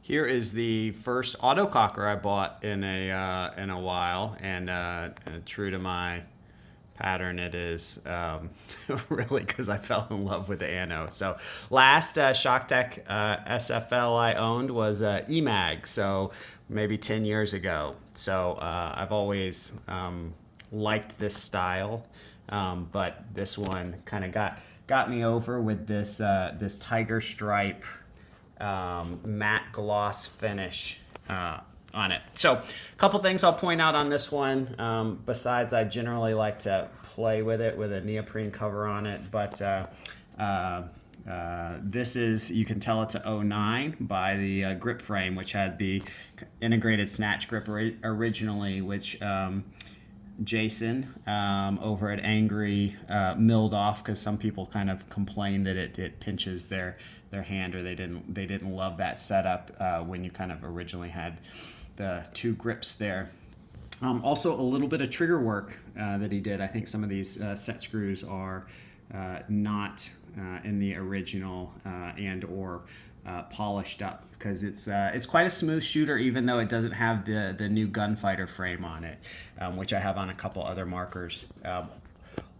Here is the first autococker I bought in a while, and true to my pattern, it is really because I fell in love with the anno. So last Shocktech SFL I owned was EMAG, so maybe 10 years ago. So I've always liked this style, but this one kind of got me over with this this tiger stripe matte gloss finish on it. So a couple things I'll point out on this one. Besides, I generally like to play with it with a neoprene cover on it, but this is, you can tell it's a 09 by the grip frame, which had the integrated snatch grip originally, which Jason over at Angry milled off because some people kind of complained that it pinches their hand, or they didn't love that setup when you kind of originally had the two grips there. Also a little bit of trigger work that he did. I think some of these set screws are not in the original and or polished up, because it's quite a smooth shooter, even though it doesn't have the new gunfighter frame on it, which I have on a couple other markers.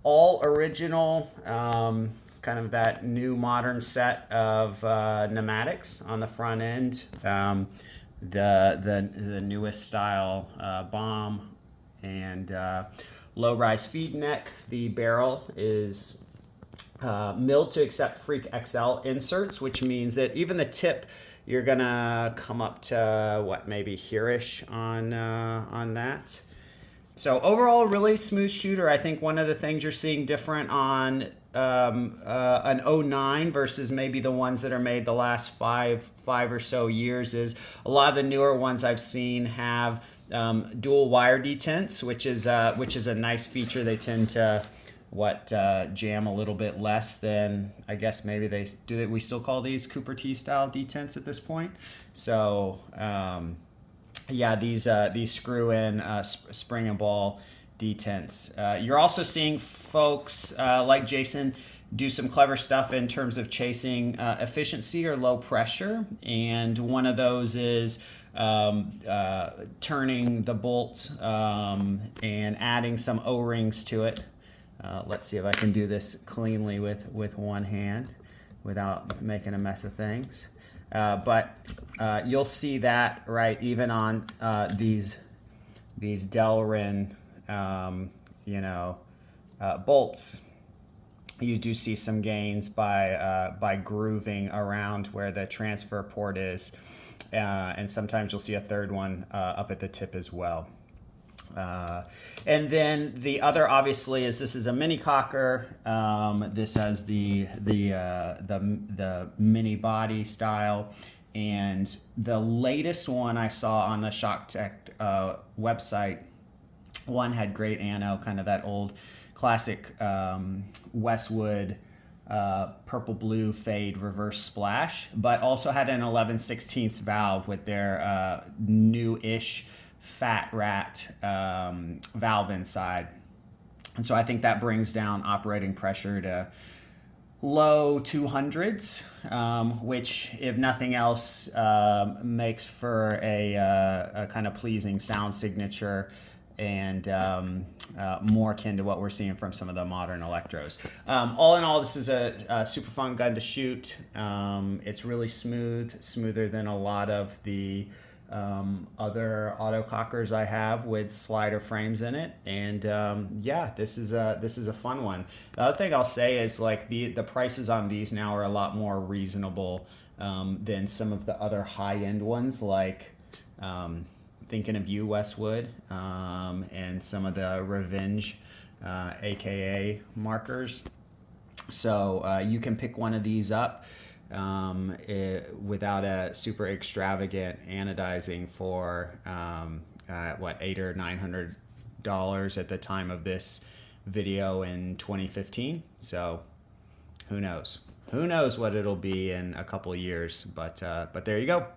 All original, kind of that new modern set of pneumatics on the front end. The newest style bomb and low-rise feed neck. The barrel is milled to accept Freak XL inserts, which means that even the tip, you're gonna come up to what, maybe here-ish on that. So overall, really smooth shooter. I think one of the things you're seeing different on an 09 versus maybe the ones that are made the last five or so years is a lot of the newer ones I've seen have dual wire detents, which is a nice feature. They tend to jam a little bit less than, I guess maybe we still call these Cooper T style detents at this point. So yeah, these screw in spring and ball detents. You're also seeing folks like Jason do some clever stuff in terms of chasing efficiency or low pressure, and one of those is turning the bolt and adding some O-rings to it. Let's see if I can do this cleanly with one hand without making a mess of things. But you'll see that, right, even on these Delrin bolts, you do see some gains by grooving around where the transfer port is, and sometimes you'll see a third one up at the tip as well. And then the other, obviously, is this is a minicocker. This has the mini body style, and the latest one I saw on the Shocktech website, one had great anno, kind of that old classic Westwood purple blue fade reverse splash, but also had an 11/16 valve with their new-ish Fat Rat valve inside. And so I think that brings down operating pressure to low 200s, which, if nothing else, makes for a kind of pleasing sound signature and more akin to what we're seeing from some of the modern electros. All in all, this is a super fun gun to shoot. It's really smooth, smoother than a lot of the other autocockers I have with slider frames in it, and yeah, this is a fun one. The other thing I'll say is, like, the prices on these now are a lot more reasonable than some of the other high-end ones, like thinking of you, Westwood, and some of the Revenge aka markers. So you can pick one of these up without a super extravagant anodizing for what, $800 or $900 at the time of this video in 2015. So who knows what it'll be in a couple of years, but there you go.